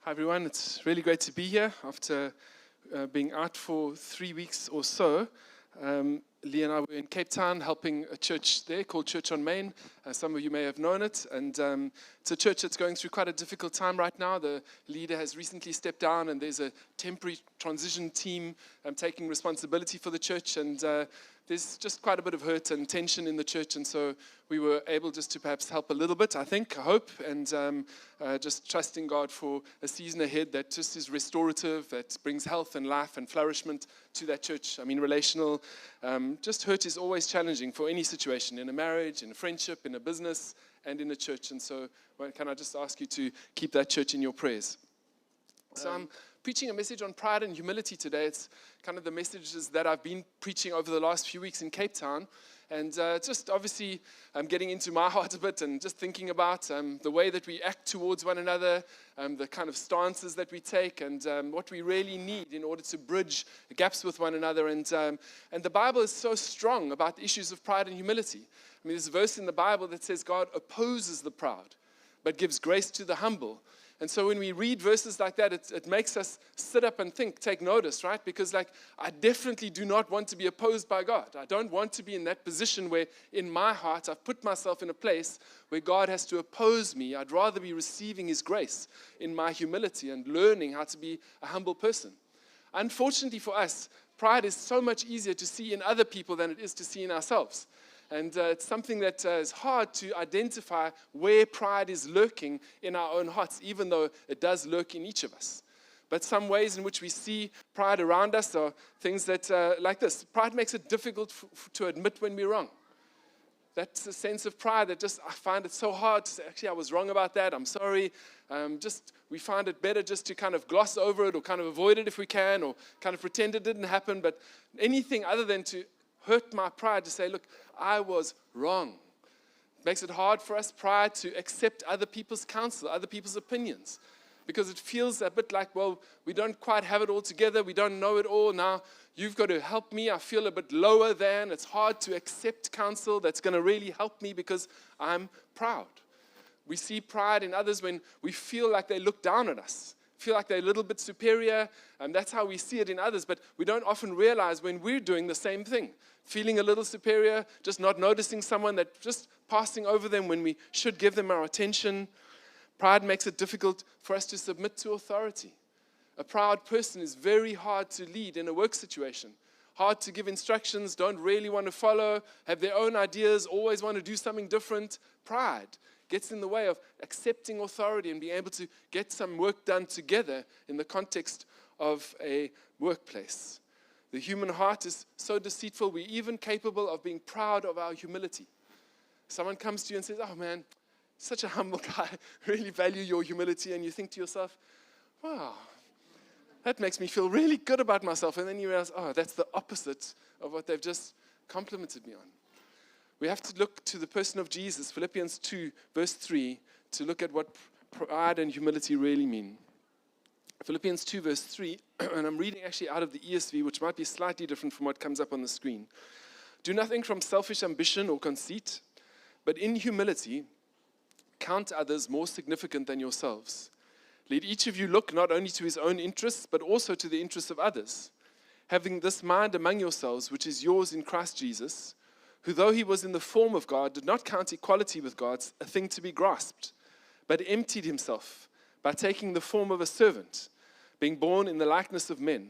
Hi everyone, it's really great to be here after being out for 3 weeks or so. Lee and I were in Cape Town helping a church there called Church on Main. Some of you may have known it, and it's a church that's going through quite a difficult time right now. The leader has recently stepped down, and there's a temporary transition team taking responsibility for the church, and there's just quite a bit of hurt and tension in the church, and so we were able just to perhaps help a little bit, I hope, and just trusting God for a season ahead that just is restorative, that brings health and life and flourishment to that church. I mean, relational, just hurt is always challenging for any situation, in a marriage, in a friendship, in a business, and in a church, and so can I just ask you to keep that church in your prayers? So I'm preaching a message on pride and humility today. It's kind of the messages that I've been preaching over the last few weeks in Cape Town. And just obviously I'm getting into my heart a bit and just thinking about the way that we act towards one another, the kind of stances that we take, and what we really need in order to bridge gaps with one another. And the Bible is so strong about the issues of pride and humility. I mean, there's a verse in the Bible that says God opposes the proud, but gives grace to the humble. And so when we read verses like that, it makes us sit up and think, take notice, right? Because I definitely do not want to be opposed by God. I don't want to be in that position where in my heart I've put myself in a place where God has to oppose me. I'd rather be receiving His grace in my humility and learning how to be a humble person. Unfortunately for us, pride is so much easier to see in other people than it is to see in ourselves. And it's something that is hard to identify where pride is lurking in our own hearts, even though it does lurk in each of us. But some ways in which we see pride around us are things that, like this. Pride makes it difficult to admit when we're wrong. That's a sense of pride that I find it so hard to say, actually, I was wrong about that, I'm sorry. We find it better just to kind of gloss over it or kind of avoid it if we can, or kind of pretend it didn't happen. But anything other than to hurt my pride to say, look, I was wrong. It makes it hard for us, pride, to accept other people's counsel, other people's opinions, because it feels a bit like, well, we don't quite have it all together, we don't know it all, now you've got to help me, I feel a bit lower than, it's hard to accept counsel that's going to really help me because I'm proud. We see pride in others when we feel like they look down at us, feel like they're a little bit superior, and that's how we see it in others, but we don't often realize when we're doing the same thing, feeling a little superior, just not noticing someone, that just passing over them when we should give them our attention. Pride makes it difficult for us to submit to authority. A proud person is very hard to lead in a work situation, hard to give instructions, don't really want to follow, have their own ideas, always want to do something different. Pride gets in the way of accepting authority and being able to get some work done together in the context of a workplace. The human heart is so deceitful, we're even capable of being proud of our humility. Someone comes to you and says, oh man, such a humble guy, really value your humility, and you think to yourself, wow, that makes me feel really good about myself, and then you realize, oh, that's the opposite of what they've just complimented me on. We have to look to the person of Jesus, Philippians 2, verse 3, to look at what pride and humility really mean. Philippians 2, verse 3, and I'm reading actually out of the ESV, which might be slightly different from what comes up on the screen. Do nothing from selfish ambition or conceit, but in humility, count others more significant than yourselves. Let each of you look not only to his own interests, but also to the interests of others. Having this mind among yourselves, which is yours in Christ Jesus, who though he was in the form of God, did not count equality with God a thing to be grasped, but emptied himself by taking the form of a servant, being born in the likeness of men.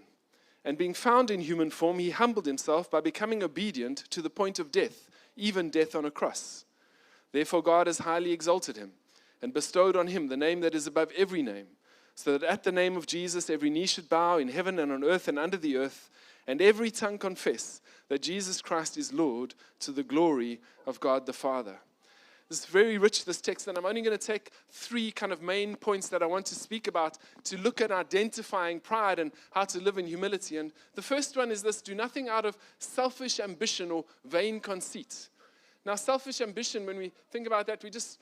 And being found in human form, he humbled himself by becoming obedient to the point of death, even death on a cross. Therefore God has highly exalted him and bestowed on him the name that is above every name, so that at the name of Jesus every knee should bow in heaven and on earth and under the earth, and every tongue confess that Jesus Christ is Lord, to the glory of God the Father. This is very rich, this text, and I'm only going to take 3 kind of main points that I want to speak about to look at identifying pride and how to live in humility. And the first one is this: do nothing out of selfish ambition or vain conceit. Now, selfish ambition, when we think about that, we just,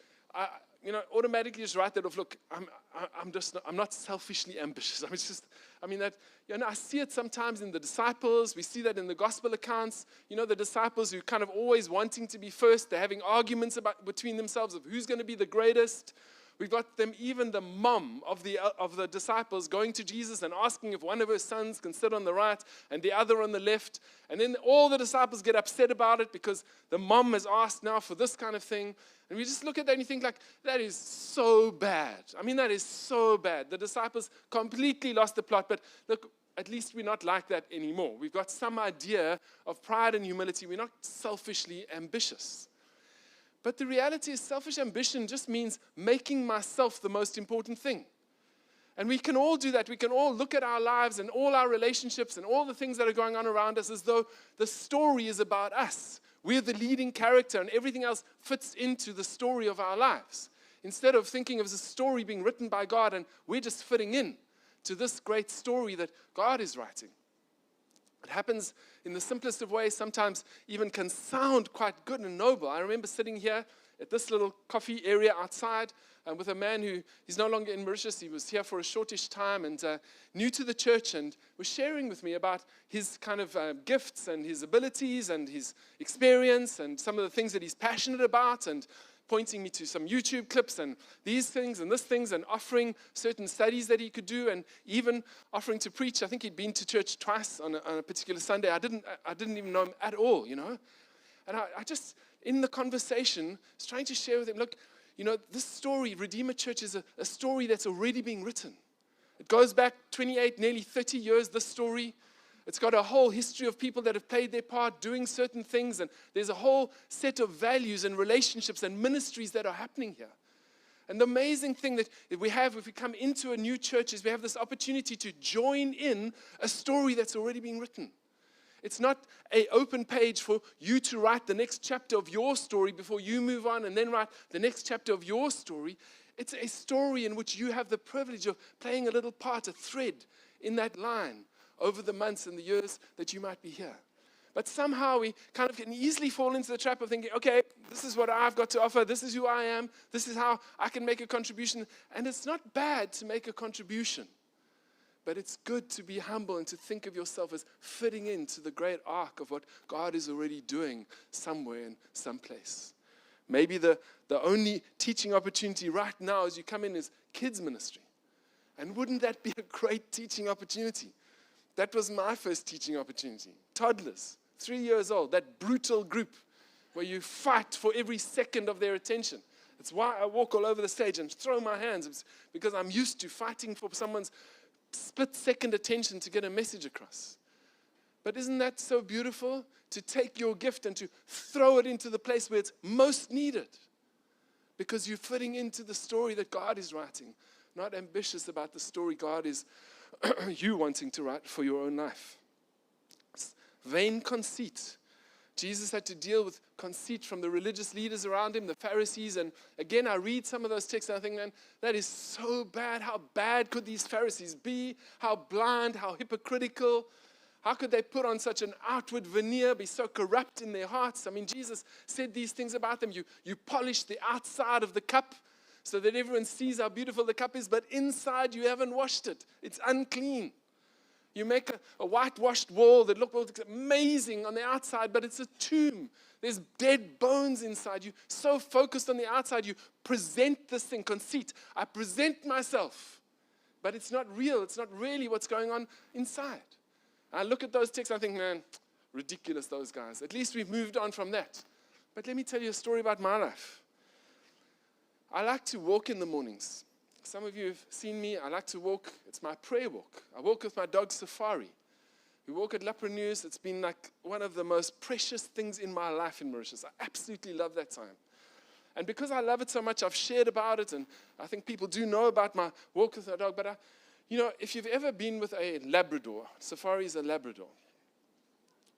automatically just write that off. Look, I'm not selfishly ambitious. I see it sometimes in the disciples. We see that in the gospel accounts. The disciples who kind of always wanting to be first. They're having arguments between themselves of who's going to be the greatest. We've got them, even the mom of the disciples, going to Jesus and asking if one of her sons can sit on the right and the other on the left. And then all the disciples get upset about it because the mom has asked now for this kind of thing. And we just look at that and you think like, that is so bad. I mean, that is so bad. The disciples completely lost the plot. But look, at least we're not like that anymore. We've got some idea of pride and humility. We're not selfishly ambitious. But the reality is selfish ambition just means making myself the most important thing. And we can all do that. We can all look at our lives and all our relationships and all the things that are going on around us as though the story is about us. We're the leading character and everything else fits into the story of our lives. Instead of thinking of a story being written by God and we're just fitting in to this great story that God is writing. It happens in the simplest of ways, sometimes even can sound quite good and noble. I remember sitting here at this little coffee area outside with a man who is no longer in Mauritius. He was here for a shortish time and new to the church and was sharing with me about his kind of gifts and his abilities and his experience and some of the things that he's passionate about and pointing me to some YouTube clips and these things and this things and offering certain studies that he could do and even offering to preach. I think he'd been to church twice on a particular Sunday. I didn't even know him at all, you know. And I just, in the conversation, was trying to share with him, look, you know, this story, Redeemer Church, is a story that's already being written. It goes back 28, nearly 30 years, this story. It's got a whole history of people that have played their part doing certain things, and there's a whole set of values and relationships and ministries that are happening here. And the amazing thing that we have if we come into a new church is we have this opportunity to join in a story that's already being written. It's not an open page for you to write the next chapter of your story before you move on and then write the next chapter of your story. It's a story in which you have the privilege of playing a little part, a thread in that line over the months and the years that you might be here. But somehow we kind of can easily fall into the trap of thinking, okay, this is what I've got to offer, this is who I am, this is how I can make a contribution. And it's not bad to make a contribution, but it's good to be humble and to think of yourself as fitting into the great arc of what God is already doing somewhere in some place. Maybe the only teaching opportunity right now as you come in is kids ministry. And wouldn't that be a great teaching opportunity? That was my first teaching opportunity. Toddlers, 3 years old, that brutal group where you fight for every second of their attention. It's why I walk all over the stage and throw my hands. It's because I'm used to fighting for someone's split-second attention to get a message across. But isn't that so beautiful? To take your gift and to throw it into the place where it's most needed. Because you're fitting into the story that God is writing. Not ambitious about the story God is you wanting to write for your own life. It's vain conceit. Jesus had to deal with conceit from the religious leaders around him, the Pharisees. And again, I read some of those texts and I think, man, that is so bad. How bad could these Pharisees be? How blind, how hypocritical. How could they put on such an outward veneer, be so corrupt in their hearts? I mean, Jesus said these things about them. You polish the outside of the cup so that everyone sees how beautiful the cup is, but inside you haven't washed it. It's unclean. You make a whitewashed wall that looks amazing on the outside, but it's a tomb. There's dead bones inside. You so focused on the outside, you present this thing, conceit. I present myself, but it's not real. It's not really what's going on inside. I look at those texts, I think, man, ridiculous, those guys. At least we've moved on from that. But let me tell you a story about my life. I like to walk in the mornings. Some of you have seen me. I like to walk. It's my prayer walk. I walk with my dog Safari. We walk at Lapra News. It's been like one of the most precious things in my life in Mauritius. I absolutely love that time. And because I love it so much, I've shared about it. And I think people do know about my walk with my dog. But, if you've ever been with a Labrador, Safari is a Labrador,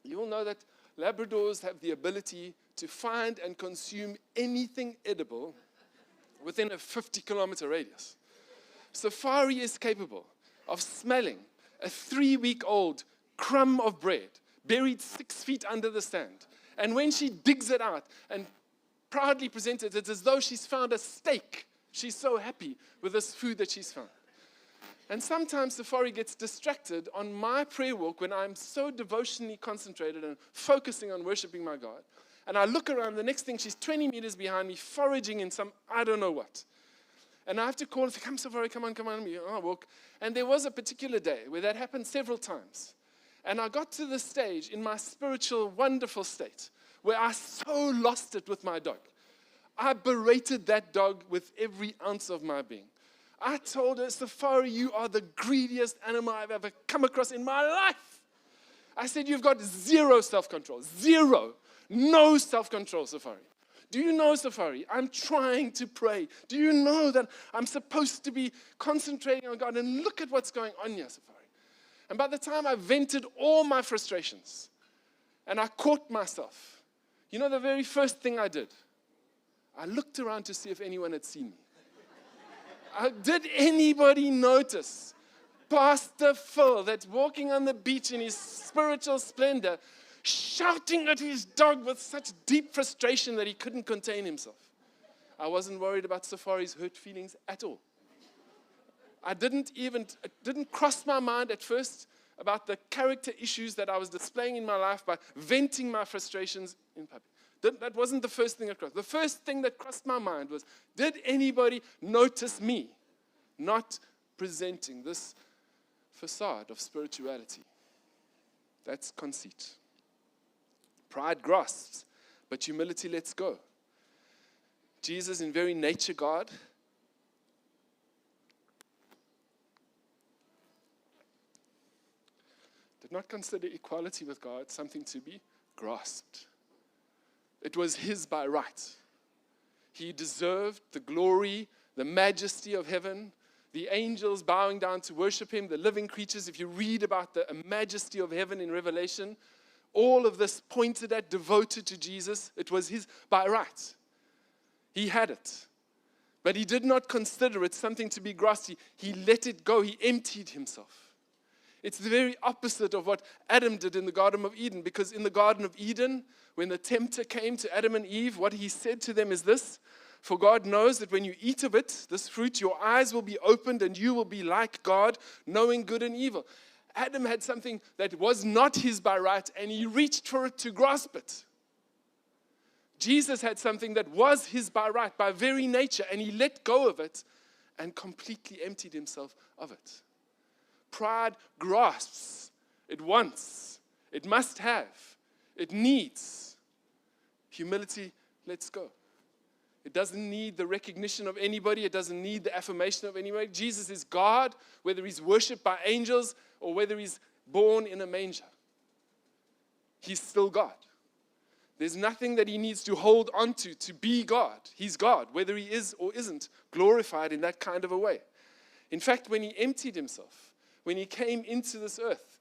you'll know that Labradors have the ability to find and consume anything edible within a 50-kilometer radius. Safari is capable of smelling a 3-week-old crumb of bread buried 6 feet under the sand. And when she digs it out and proudly presents it, it's as though she's found a steak. She's so happy with this food that she's found. And sometimes Safari gets distracted on my prayer walk when I'm so devotionally concentrated and focusing on worshiping my God. And I look around, the next thing, she's 20 meters behind me, foraging in some, I don't know what. And I have to call and say, come, Safari, come on. I walk. And there was a particular day where that happened several times. And I got to the stage in my spiritual, wonderful state where I so lost it with my dog. I berated that dog with every ounce of my being. I told her, Safari, you are the greediest animal I've ever come across in my life. I said, you've got zero self-control. Zero. No self-control, Safari. Do you know, Safari, I'm trying to pray. Do you know that I'm supposed to be concentrating on God? And look at what's going on here, Safari. And by the time I vented all my frustrations and I caught myself, you know the very first thing I did? I looked around to see if anyone had seen me. Did anybody notice Pastor Phil that's walking on the beach in his spiritual splendor, shouting at his dog with such deep frustration that he couldn't contain himself? I wasn't worried about Safari's hurt feelings at all. It didn't cross my mind at first about the character issues that I was displaying in my life by venting my frustrations in public. That wasn't the first thing that crossed. The first thing that crossed my mind was, did anybody notice me not presenting this facade of spirituality? That's conceit. Pride grasps, but humility lets go. Jesus, in very nature God, did not consider equality with God something to be grasped. It was his by right. He deserved the glory, the majesty of heaven, the angels bowing down to worship him, the living creatures. If you read about the majesty of heaven in Revelation, all of this pointed at, devoted to Jesus. It was his by right. He had it. But he did not consider it something to be grasped. He let it go. He emptied himself. It's the very opposite of what Adam did in the Garden of Eden. Because in the Garden of Eden, when the tempter came to Adam and Eve, what he said to them is this: for God knows that when you eat of it, this fruit, your eyes will be opened and you will be like God, knowing good and evil. Adam had something that was not his by right, and he reached for it to grasp it. Jesus had something that was his by right, by very nature, and he let go of it and completely emptied himself of it. Pride grasps. It wants. It must have. It needs. Humility lets go. It doesn't need the recognition of anybody. It doesn't need the affirmation of anybody. Jesus is God, whether he's worshipped by angels or whether he's born in a manger. He's still God. There's nothing that he needs to hold on to be God. He's God, whether he is or isn't glorified in that kind of a way. In fact, when he emptied himself, when he came into this earth,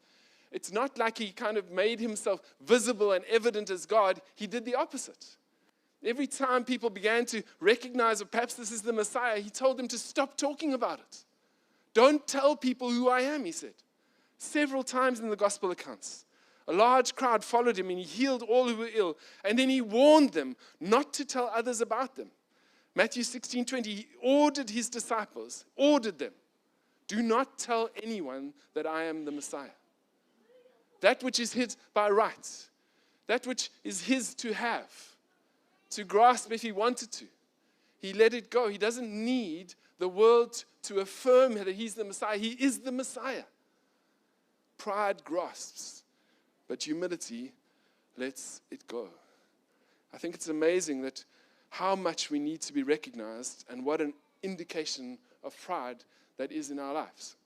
it's not like he kind of made himself visible and evident as God. He did the opposite. Every time people began to recognize that perhaps this is the Messiah, he told them to stop talking about it. Don't tell people who I am, he said. Several times in the gospel accounts. A large crowd followed him and he healed all who were ill. And then he warned them not to tell others about them. Matthew 16:20, he ordered his disciples, ordered them, do not tell anyone that I am the Messiah. That which is his by right, that which is his to have, to grasp if he wanted to. He let it go. He doesn't need the world to affirm that he's the Messiah. He is the Messiah. Pride grasps, but humility lets it go. I think it's amazing that how much we need to be recognized and what an indication of pride that is in our lives.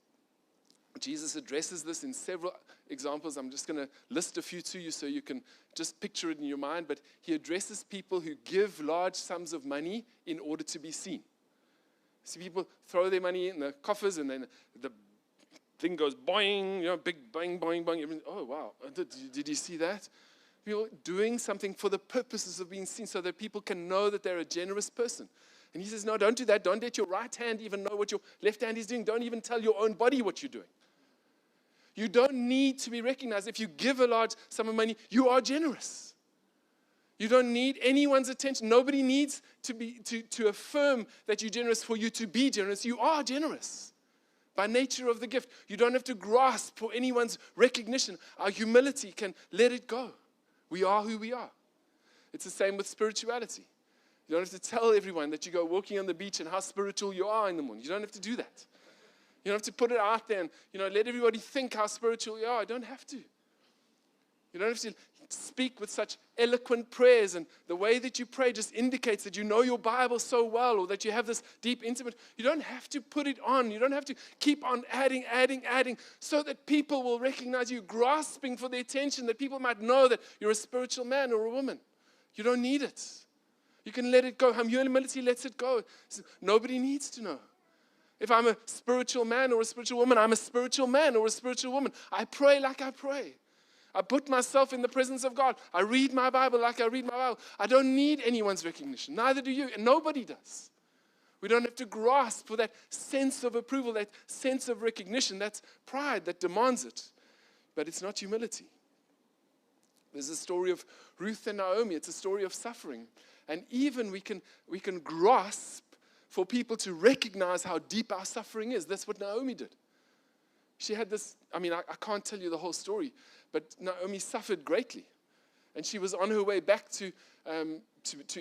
Jesus addresses this in several examples. I'm just going to list a few to you so you can just picture it in your mind. But he addresses people who give large sums of money in order to be seen. See, people throw their money in the coffers and then the thing goes boing, big boing, boing, boing. Oh, wow. Did you see that? People doing something for the purposes of being seen so that people can know that they're a generous person. And he says, no, don't do that. Don't let your right hand even know what your left hand is doing. Don't even tell your own body what you're doing. You don't need to be recognized. If you give a large sum of money, you are generous. You don't need anyone's attention. Nobody needs to affirm that you're generous for you to be generous. You are generous by nature of the gift. You don't have to grasp for anyone's recognition. Our humility can let it go. We are who we are. It's the same with spirituality. You don't have to tell everyone that you go walking on the beach and how spiritual you are in the morning. You don't have to do that. You don't have to put it out there and, let everybody think how spiritual you are. You don't have to. You don't have to speak with such eloquent prayers, and the way that you pray just indicates that you know your Bible so well, or that you have this deep, intimate. You don't have to put it on. You don't have to keep on adding, so that people will recognize you, grasping for the attention, that people might know that you're a spiritual man or a woman. You don't need it. You can let it go. Humility lets it go. Nobody needs to know. If I'm a spiritual man or a spiritual woman, I'm a spiritual man or a spiritual woman. I pray like I pray. I put myself in the presence of God. I read my Bible like I read my Bible. I don't need anyone's recognition. Neither do you, and nobody does. We don't have to grasp for that sense of approval, that sense of recognition. That's pride that demands it. But it's not humility. There's a story of Ruth and Naomi. It's a story of suffering. And even we can grasp for people to recognize how deep our suffering is. That's what Naomi did. She had this, I can't tell you the whole story, but Naomi suffered greatly. And she was on her way back to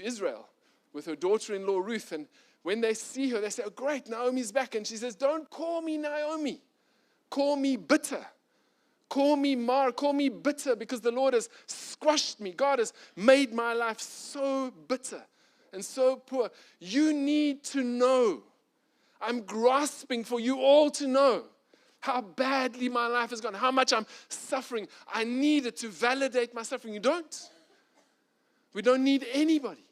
Israel with her daughter-in-law Ruth. And when they see her, they say, "Oh, great, Naomi's back." And she says, "Don't call me Naomi. Call me bitter. Call me Mara. Call me bitter, because the Lord has squashed me. God has made my life so bitter and so poor. You need to know. I'm grasping for you all to know how badly my life has gone, how much I'm suffering. I need it to validate my suffering." You don't. We don't need anybody.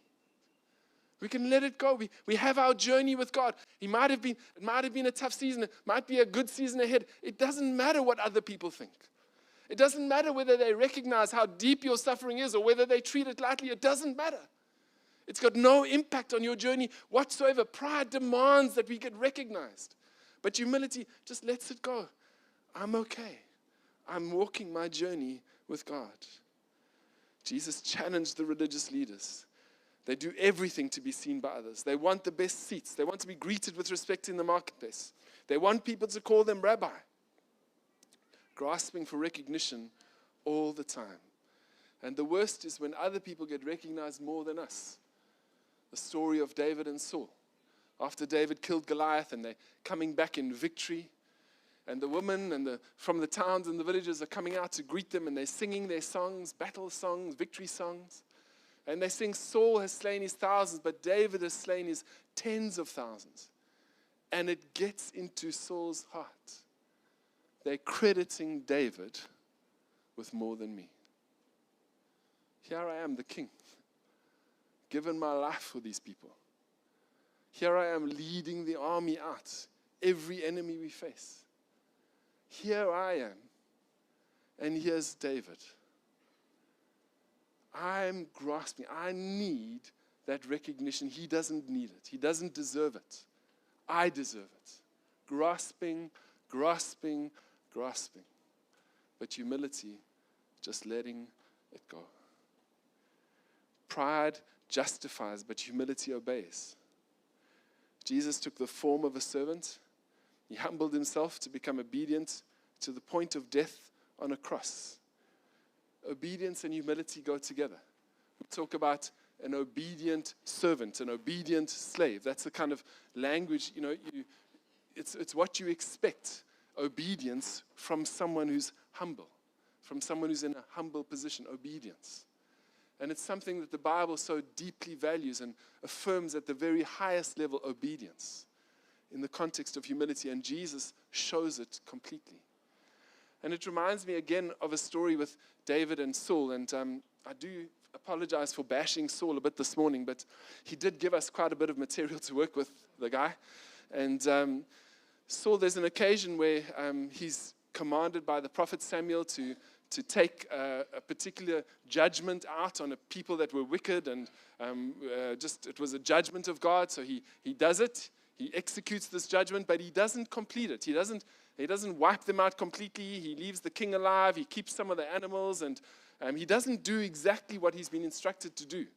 We can let it go. We have our journey with God. It might have been a tough season. It might be a good season ahead. It doesn't matter what other people think. It doesn't matter whether they recognize how deep your suffering is or whether they treat it lightly. It doesn't matter. It's got no impact on your journey whatsoever. Pride demands that we get recognized. But humility just lets it go. I'm okay. I'm walking my journey with God. Jesus challenged the religious leaders. They do everything to be seen by others. They want the best seats. They want to be greeted with respect in the marketplace. They want people to call them rabbi. Grasping for recognition all the time. And the worst is when other people get recognized more than us. The story of David and Saul. After David killed Goliath and they're coming back in victory, and the women from the towns and the villages are coming out to greet them, and they're singing their songs, battle songs, victory songs. And they sing, "Saul has slain his thousands, but David has slain his tens of thousands." And it gets into Saul's heart. They're crediting David with more than me. Here I am, the king, given my life for these people. Here I am leading the army out, every enemy we face. Here I am, and here's David. I'm grasping. I need that recognition. He doesn't need it. He doesn't deserve it. I deserve it. Grasping. But humility, just letting it go. Pride justifies, but humility obeys. Jesus took the form of a servant. He humbled himself to become obedient to the point of death on a cross. Obedience and humility go together. We talk about an obedient servant, an obedient slave. That's the kind of language, it's what you expect. Obedience from someone who's humble, from someone who's in a humble position, obedience. And it's something that the Bible so deeply values and affirms at the very highest level, obedience, in the context of humility. And Jesus shows it completely. And it reminds me again of a story with David and Saul. And I do apologize for bashing Saul a bit this morning, but he did give us quite a bit of material to work with, the guy. And Saul, there's an occasion where he's commanded by the prophet Samuel to take a particular judgment out on a people that were wicked, and it was a judgment of God. So he does it. He executes this judgment, but he doesn't complete it. He doesn't wipe them out completely. He leaves the king alive. He keeps some of the animals, and he doesn't do exactly what he's been instructed to do.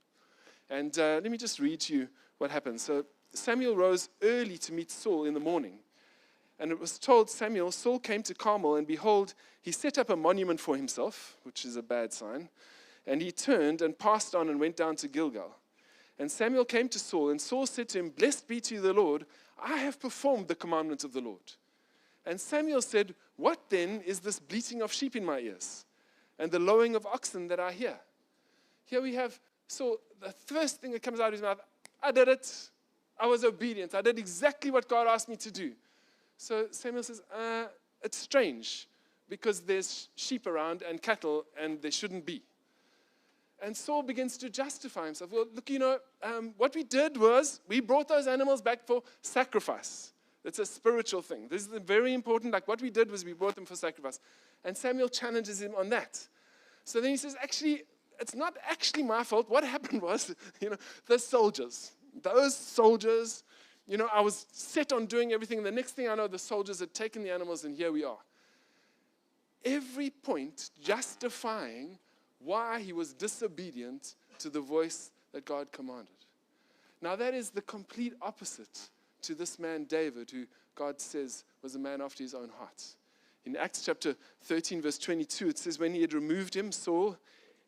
And let me just read to you what happens. So Samuel rose early to meet Saul in the morning. And it was told Samuel, Saul came to Carmel, and behold, he set up a monument for himself, which is a bad sign. And he turned and passed on and went down to Gilgal. And Samuel came to Saul, and Saul said to him, "Blessed be to you the Lord, I have performed the commandment of the Lord." And Samuel said, "What then is this bleating of sheep in my ears, and the lowing of oxen that I hear?" Here we have Saul, the first thing that comes out of his mouth, "I did it. I was obedient. I did exactly what God asked me to do." So Samuel says, it's strange, because there's sheep around and cattle, and there shouldn't be. And Saul begins to justify himself. Well, look, what we did was we brought those animals back for sacrifice. It's a spiritual thing. This is very important. Like, what we did was we brought them for sacrifice. And Samuel challenges him on that. So then he says, actually, it's not actually my fault. What happened was, those soldiers, I was set on doing everything. The next thing I know, the soldiers had taken the animals, and here we are. Every point justifying why he was disobedient to the voice that God commanded. Now, that is the complete opposite to this man David, who God says was a man after his own heart. In Acts chapter 13, verse 22, it says, "When he had removed him, Saul,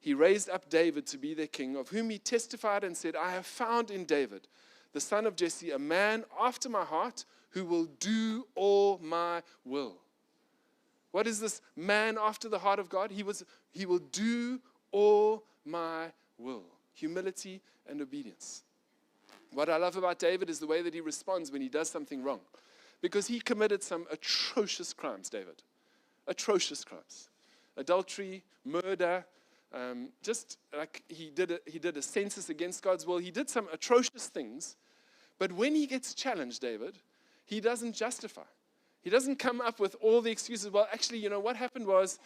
he raised up David to be their king, of whom he testified and said, 'I have found in David, the son of Jesse, a man after my heart, who will do all my will.'" What is this man after the heart of God? He will do all my will. Humility and obedience. What I love about David is the way that he responds when he does something wrong. Because he committed some atrocious crimes, David. Atrocious crimes. Adultery, murder, just like he did a census against God's will. He did some atrocious things. But when he gets challenged, David, he doesn't justify. He doesn't come up with all the excuses. Well, actually, what happened was,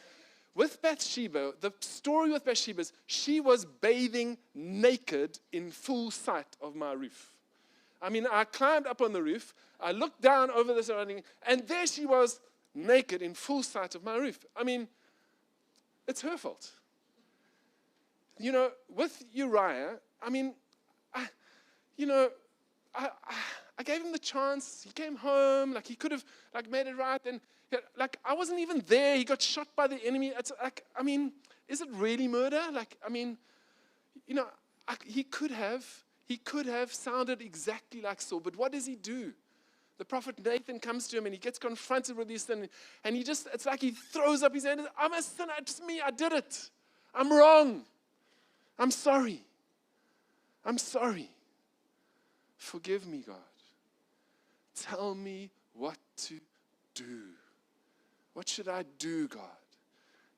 with Bathsheba, the story with Bathsheba is she was bathing naked in full sight of my roof. I climbed up on the roof, I looked down over the surrounding, and there she was, naked in full sight of my roof. It's her fault. With Uriah, I gave him the chance. He came home. He could have, made it right. And, I wasn't even there. He got shot by the enemy. It's is it really murder? He could have sounded exactly like Saul. But what does he do? The prophet Nathan comes to him, and he gets confronted with this thing. And it's like he throws up his hand. "I'm a sinner. It's me. I did it. I'm wrong. I'm sorry. I'm sorry. Forgive me, God. Tell me what to do. What should I do, God?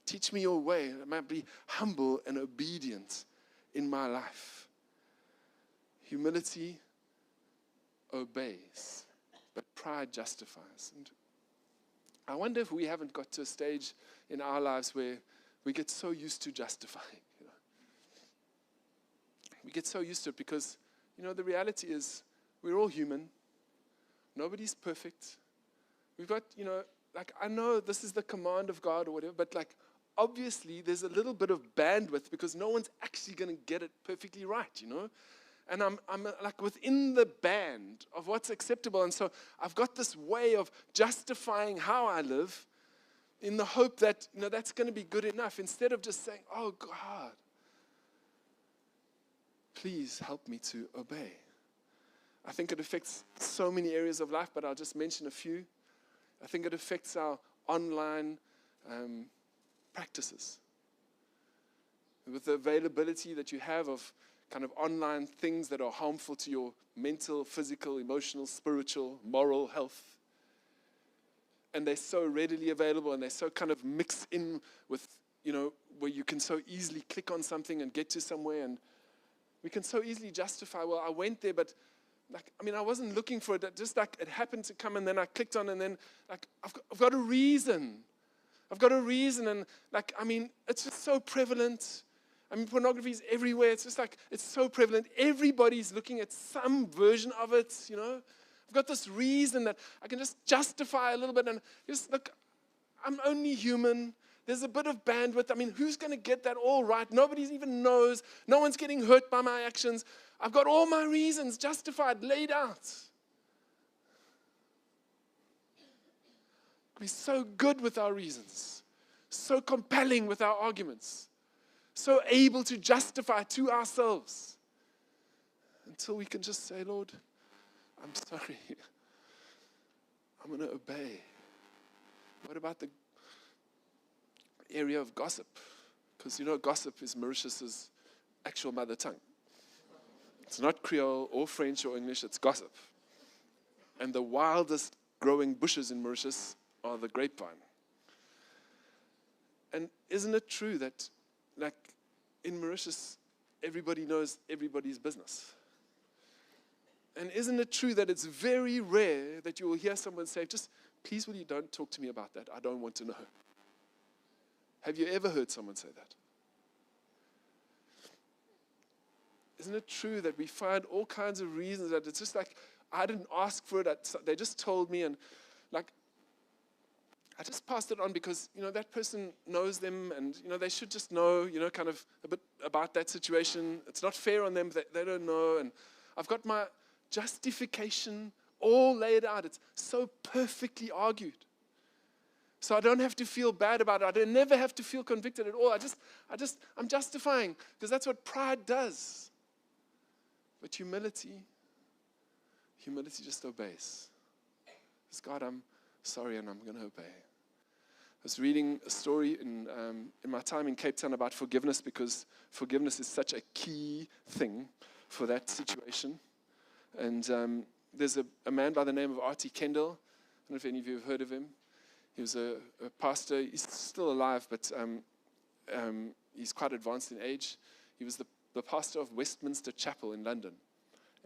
Teach me your way. I might be humble and obedient in my life." Humility obeys, but pride justifies. And I wonder if we haven't got to a stage in our lives where we get so used to justifying. We get so used to it because, the reality is we're all human. Nobody's perfect. We've got, I know this is the command of God or whatever, but obviously there's a little bit of bandwidth because no one's actually going to get it perfectly right, And I'm within the band of what's acceptable. And so I've got this way of justifying how I live in the hope that, that's going to be good enough, instead of just saying, "Oh, God, please help me to obey." I think it affects so many areas of life, but I'll just mention a few. I think it affects our online practices. With the availability that you have of kind of online things that are harmful to your mental, physical, emotional, spiritual, moral health. And they're so readily available, and they're so kind of mixed in with, where you can so easily click on something and get to somewhere. And we can so easily justify, well, I went there, but I wasn't looking for it. Just it happened to come, and then I clicked on, and then I've got a reason. I've got a reason, and it's just so prevalent. Pornography is everywhere. It's just it's so prevalent. Everybody's looking at some version of it, I've got this reason that I can just justify a little bit, and just I'm only human. There's a bit of bandwidth. Who's going to get that all right? Nobody even knows. No one's getting hurt by my actions. I've got all my reasons justified, laid out. We're so good with our reasons, so compelling with our arguments, so able to justify to ourselves. until we can just say, Lord, I'm sorry. I'm going to obey. What about the area of gossip? Because gossip is Mauritius's actual mother tongue. It's not Creole or French or English, it's gossip. And the wildest growing bushes in Mauritius are the grapevine. And isn't it true that, like, in Mauritius, everybody knows everybody's business? And isn't it true that it's very rare that you will hear someone say, just, please will you don't talk to me about that, I don't want to know. Have you ever heard someone say that? Isn't it true that we find all kinds of reasons that it's just like, I didn't ask for it, they just told me, and like, I just passed it on because, that person knows them, and, they should just know, kind of a bit about that situation. It's not fair on them, they don't know, and I've got my justification all laid out. It's so perfectly argued. So I don't have to feel bad about it. I never have to feel convicted at all. I'm justifying, because that's what pride does. But humility just obeys. It's God, I'm sorry, and I'm going to obey. I was reading a story in my time in Cape Town about forgiveness, because forgiveness is such a key thing for that situation. And there's a man by the name of Kendon. I don't know if any of you have heard of him. He was a pastor. He's still alive, but he's quite advanced in age. He was the pastor of Westminster Chapel in London.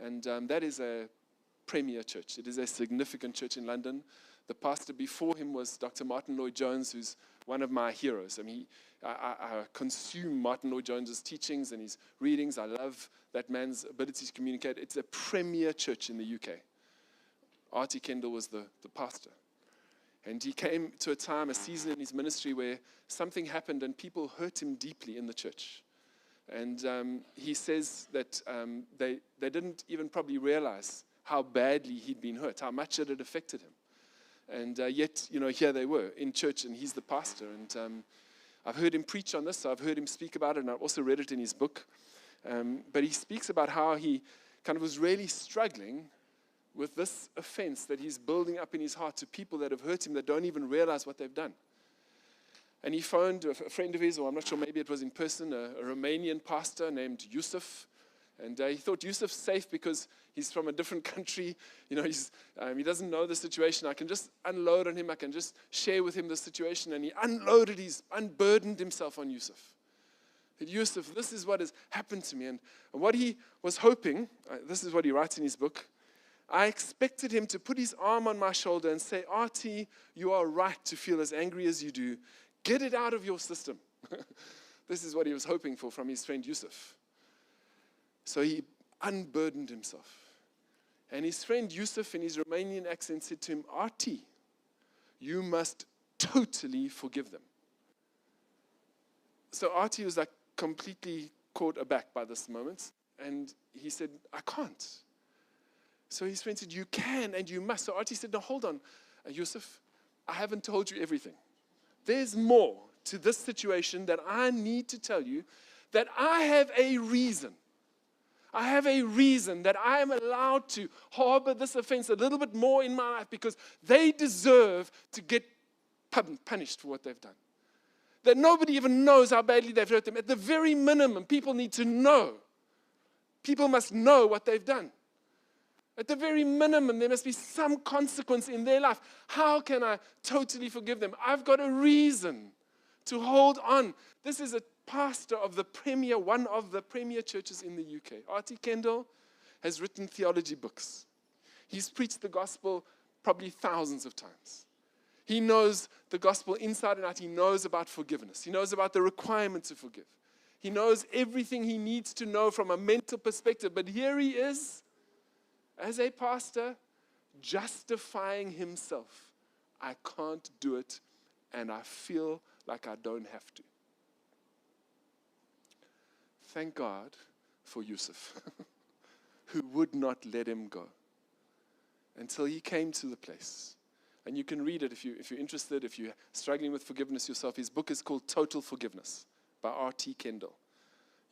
And that is a premier church. It is a significant church in London. The pastor before him was Dr. Martin Lloyd-Jones, who's one of my heroes. I mean, I consume Martin Lloyd-Jones's teachings and his readings. I love that man's ability to communicate. It's a premier church in the UK. R.T. Kendall was the pastor. And he came to a season in his ministry where something happened and people hurt him deeply in the church. And he says that they didn't even probably realize how badly he'd been hurt, how much it had affected him. And yet, here they were in church, and he's the pastor. And I've heard him preach on this, so I've heard him speak about it, and I've also read it in his book. But he speaks about how he kind of was really struggling with this offense that he's building up in his heart to people that have hurt him that don't even realize what they've done. And he phoned a friend of his, or I'm not sure, maybe it was in person, a Romanian pastor named Yusuf. And he thought Yusuf's safe because he's from a different country. He doesn't know the situation. I can just unload on him. I can just share with him the situation. And he unburdened himself on Yusuf. He said, Yusuf, this is what has happened to me. And what he was hoping, this is what he writes in his book, I expected him to put his arm on my shoulder and say, Artie, you are right to feel as angry as you do. Get it out of your system. This is what he was hoping for from his friend Yusuf. So he unburdened himself. And his friend Yusuf, in his Romanian accent, said to him, Artie, you must totally forgive them. So Artie was like completely caught aback by this moment. And he said, I can't. So his friend said, you can and you must. So Artie said, no, hold on, Yusuf, I haven't told you everything. There's more to this situation that I need to tell you, that I have a reason. I have a reason that I am allowed to harbor this offense a little bit more in my life because they deserve to get punished for what they've done. That nobody even knows how badly they've hurt them. At the very minimum, people need to know. People must know what they've done. At the very minimum, there must be some consequence in their life. How can I totally forgive them? I've got a reason to hold on. This is a pastor of one of the premier churches in the UK. R.T. Kendall has written theology books. He's preached the gospel probably thousands of times. He knows the gospel inside and out. He knows about forgiveness. He knows about the requirement to forgive. He knows everything he needs to know from a mental perspective. But here he is, as a pastor, justifying himself. I can't do it, and I feel like I don't have to. Thank God for Yusuf, who would not let him go until he came to the place. And you can read it if you're interested, if you're struggling with forgiveness yourself. His book is called Total Forgiveness by R.T. Kendall.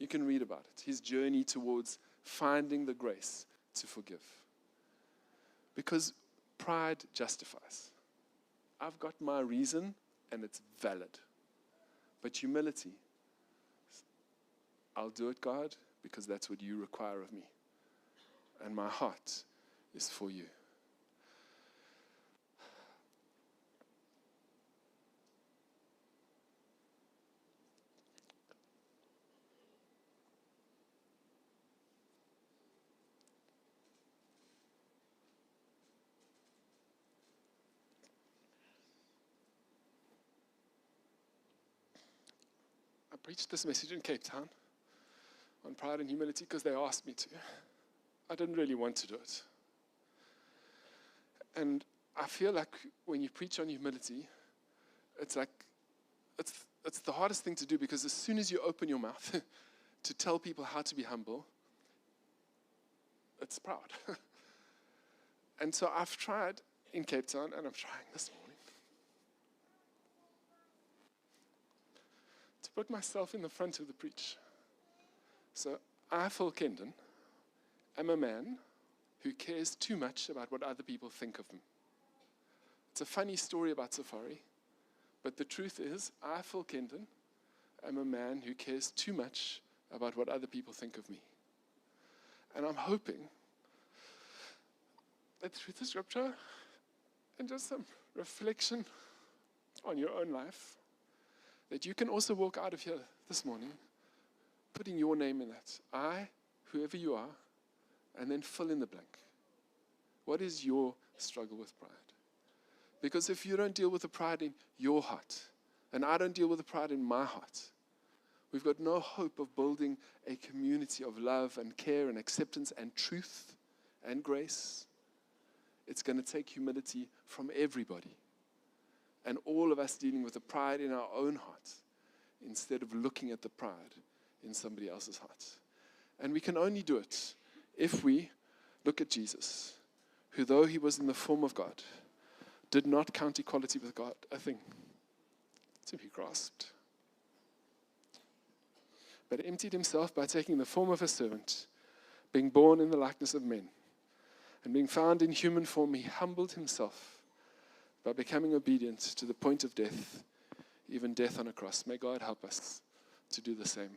You can read about it, his journey towards finding the grace to forgive. Because pride justifies. I've got my reason and it's valid. But humility, I'll do it, God, because that's what you require of me. And my heart is for you. I preached this message in Cape Town on pride and humility because they asked me to. I didn't really want to do it. And I feel like when you preach on humility, it's the hardest thing to do, because as soon as you open your mouth to tell people how to be humble, it's proud. And so I've tried in Cape Town, and I'm trying this morning, to put myself in the front of the preach. So I, Phil Kendon, am a man who cares too much about what other people think of him. It's a funny story about Safari, but the truth is, I, Phil Kendon, am a man who cares too much about what other people think of me. And I'm hoping that through the scripture and just some reflection on your own life, that you can also walk out of here this morning putting your name in that. I, whoever you are, and then fill in the blank. What is your struggle with pride? Because if you don't deal with the pride in your heart, and I don't deal with the pride in my heart, we've got no hope of building a community of love and care and acceptance and truth and grace. It's going to take humility from everybody. And all of us dealing with the pride in our own heart instead of looking at the pride in somebody else's heart. And we can only do it if we look at Jesus, who, though he was in the form of God, did not count equality with God a thing to be grasped, but emptied himself by taking the form of a servant, being born in the likeness of men, and being found in human form, he humbled himself by becoming obedient to the point of death, even death on a cross. May God help us to do the same.